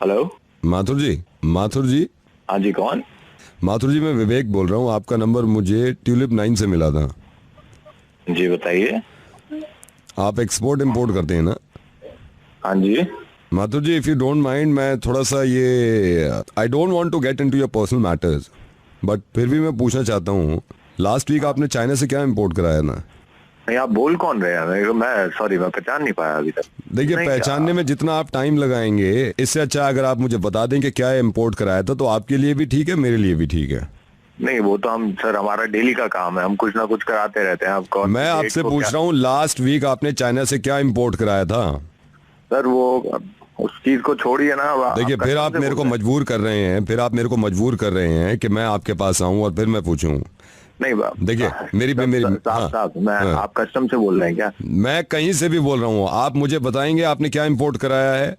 Hello. Mathur जी, माथुर जी। हाँ जी, कौन? माथुर जी, मैं विवेक बोल रहा हूँ। आपका नंबर मुझे ट्यूलिप 9 से मिला था। जी बताइए। आप एक्सपोर्ट इंपोर्ट करते हैं ना? हाँ जी। Mathur ji, if you don't mind, मैं थोड़ा सा ये I don't want to get into your personal matters, but फिर भी मैं पूछना चाहता हूँ, लास्ट वीक आपने चाइना से क्या इंपोर्ट कराया ना? नहीं, आप बोल कौन रहे हैं? मैं सॉरी, मैं पहचान नहीं पाया अभी तक। देखिए, नहीं, पहचानने में जितना आप टाइम लगाएंगे, इससे अच्छा अगर आप मुझे बता दें कि क्या इंपोर्ट कराया था, तो आपके लिए भी ठीक है, मेरे लिए भी ठीक है। नहीं, वो तो हम सर, हमारा डेली का काम है, हम कुछ ना कुछ कराते रहते हैं। आप कौन मैं सी डेट आपसे को क्या? पूछ रहा हूँ, लास्ट वीक आपने चाइना से क्या इंपोर्ट कराया था? सर वो उस चीज को छोड़िए ना। अब आप देखिए, फिर कसम आप से मेरे बोल को रहे हैं। मजबूर कर रहे हैं, कि मैं आपके पास आऊं और फिर मैं पूछूं। नहीं देखिए, मेरी भी सब मेरी साहब हाँ, साहब, मैं हाँ। आप कस्टम से बोल रहे हैं क्या? मैं कहीं से भी बोल रहा हूँ, आप मुझे बताएंगे आपने क्या इंपोर्ट कराया है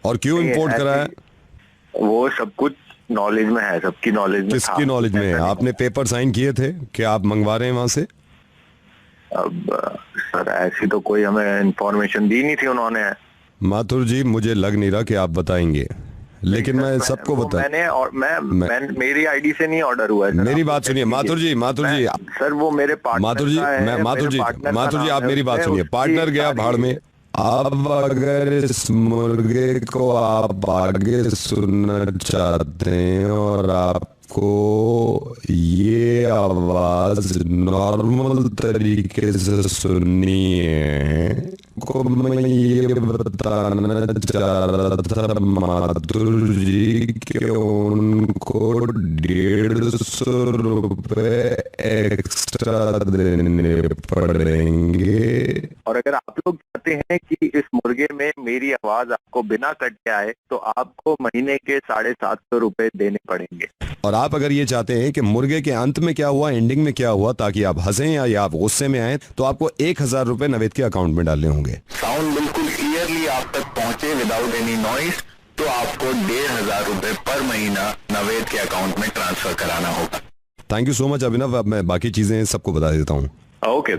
और क्यों नहीं, इंपोर्ट कराया? ऐसी वो सब कुछ नॉलेज में है, सबकी नॉलेज में था किसकी कुछ, नॉलेज में है? ऐसा नहीं आपने है। पेपर साइन किए थे कि आप मंगवा रहे हैं वहां से? अब सर, ऐसी तो कोई हमें इंफॉर्मेशन दी नहीं थी उन्होंने। माथुर जी, मुझे लग नहीं रहा कि आप बताएंगे, नहीं लेकिन सर, मैं सबको वो बता मैंने और मैं मेरी आईडी से नहीं ऑर्डर हुआ है सर, मेरी आप बात चेक सुनिए कीजिए। माथुर जी, माथुर मैं जी, सर, वो मेरे पार्टनर माथुर जी, का मैं है, मेरे माथुर जी, पार्टनर का माथुर जी, नाम आप है मेरी बात उसमें, सुनिए। उसकी पार्टनर गया भाड़ सारी। में। अब अगर इस मुर्गे को आप आगे सुनना चाहते हैं और आपको ये आवाज नॉर्मल तरीके से सुननी है, को मैं ये बताना चाह रहा था माधुर जी कि उनको 150 रुपए एक्स्ट्रा देने पड़ेंगे। और अगर आप लोग चाहते हैं कि इस मुर्गे में मेरी आवाज आपको बिना कट के आए, तो आपको महीने के 750 रुपए देने पड़ेंगे। और आप अगर ये चाहते हैं कि मुर्गे के अंत में क्या हुआ, एंडिंग में क्या हुआ, ताकि आप हंसें या आप गुस्से में आए, तो आपको 1000 रुपए नवेद के अकाउंट में डालने होंगे। साउंड बिल्कुल क्लियरली आप तक पहुंचे विदाउट एनी नॉइस, तो आपको 1500 रुपए पर महीना नवेद के अकाउंट में ट्रांसफर कराना होगा। थैंक यू सो मच अभिनव। अब मैं बाकी चीजें सबको बता देता हूँ। ओके।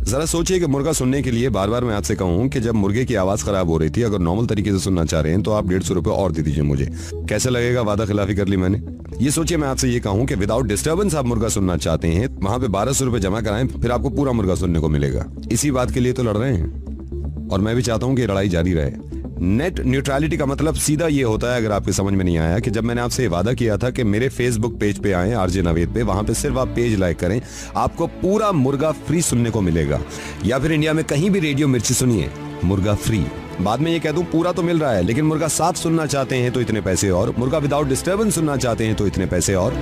जरा सोचिए कि मुर्गा सुनने के लिए बार बार मैं आपसे कहूँ कि जब मुर्गे की आवाज खराब हो रही थी, अगर नॉर्मल तरीके से सुनना चाह रहे हैं तो आप 150 रुपए और दे दीजिए मुझे। कैसे लगेगा? वादा खिलाफी कर ली मैंने। ये सोचिए, मैं आपसे ये कहूँ कि विदाउट डिस्टर्बेंस आप मुर्गा सुनना चाहते हैं, वहां पे 1200 रुपए जमा कराएं, फिर आपको पूरा मुर्गा सुनने को मिलेगा। इसी बात के लिए तो लड़ रहे हैं और मैं भी चाहता हूँ कि लड़ाई जारी रहे। नेट न्यूट्रलिटी का मतलब सीधा ये होता है, अगर आपके समझ में नहीं आया, कि जब मैंने आपसे वादा किया था कि मेरे फेसबुक पेज पे आए आरजे नवेद पे, वहां पे सिर्फ आप पेज लाइक करें, आपको पूरा मुर्गा फ्री सुनने को मिलेगा। या फिर इंडिया में कहीं भी रेडियो मिर्ची सुनिए, मुर्गा फ्री। बाद में ये कह दूं पूरा तो मिल रहा है, लेकिन मुर्गा साफ सुनना चाहते हैं तो इतने पैसे और, मुर्गा विदाउट डिस्टर्बेंस सुनना चाहते हैं तो इतने पैसे और।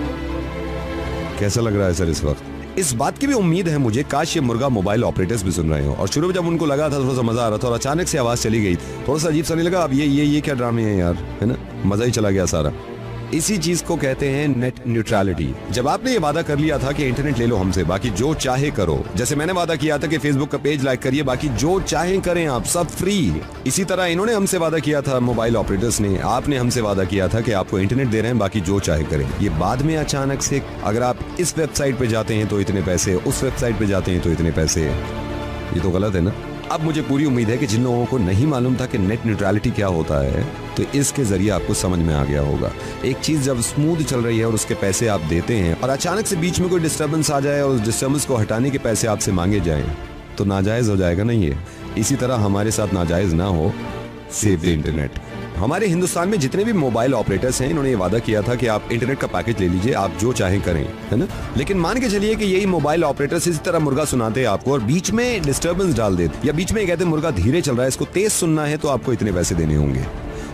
कैसा लग रहा है सर इस वक्त? इस बात की भी उम्मीद है मुझे, काश ये मुर्गा मोबाइल ऑपरेटर्स भी सुन रहे हो। और शुरू में जब उनको लगा था थोड़ा सा मजा आ रहा था और अचानक से आवाज चली गई, थोड़ा सा अजीब सा नहीं लगा? अब ये क्या ड्रामे हैं यार, है ना? मजा ही चला गया सारा। इसी चीज को कहते हैं नेट न्यूट्रलिटी। जब आपने ये वादा कर लिया था कि इंटरनेट ले लो हमसे, बाकी जो चाहे करो, जैसे मैंने वादा किया था कि फेसबुक का पेज लाइक करिए, बाकी जो चाहे करें आप, सब फ्री। इसी तरह इन्होंने हमसे वादा किया था, मोबाइल ऑपरेटर्स ने, आपने हमसे वादा किया था कि आपको इंटरनेट दे रहे हैं, बाकी जो चाहे करें। ये बाद में अचानक से, अगर आप इस वेबसाइट पे जाते हैं तो इतने पैसे, उस वेबसाइट पे जाते हैं तो इतने पैसे, ये तो गलत है ना? अब मुझे पूरी उम्मीद है कि जिन लोगों को नहीं मालूम था कि नेट न्यूट्रलिटी क्या होता है, तो इसके जरिए आपको समझ में आ गया होगा। एक चीज जब स्मूथ चल रही है और उसके पैसे आप देते हैं, और अचानक से बीच में कोई डिस्टर्बेंस आ जाए और उस डिस्टर्बेंस को हटाने के पैसे आपसे मांगे जाएं, तो नाजायज हो जाएगा नहीं है? इसी तरह हमारे साथ नाजायज ना हो। Save the internet. हमारे हिंदुस्तान में जितने भी मोबाइल ऑपरेटर्स हैं, इन्होंने ये वादा किया था कि आप इंटरनेट का पैकेज ले लीजिए, आप जो चाहें करें, है ना? लेकिन मान के चलिए कि यही मोबाइल ऑपरेटर्स इसी तरह मुर्गा सुनाते हैं आपको और बीच में डिस्टर्बेंस डाल देते, या बीच में कहते मुर्गा धीरे चल रहा है, इसको तेज सुनना है तो आपको इतने पैसे देने होंगे।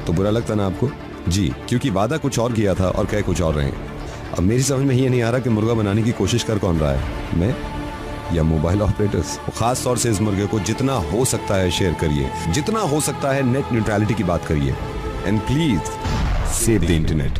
तो बुरा लगता ना आपको? जी, क्योंकि वादा कुछ और किया था और कह कुछ और रहे हैं। अब मेरी समझ में ये नहीं आ रहा कि मुर्गा बनाने की कोशिश कर कौन रहा है, मैं या मोबाइल ऑपरेटर्स? खास तौर से इस मुर्गे को जितना हो सकता है शेयर करिए, जितना हो सकता है नेट न्यूट्रलिटी की बात करिए, and please save the internet.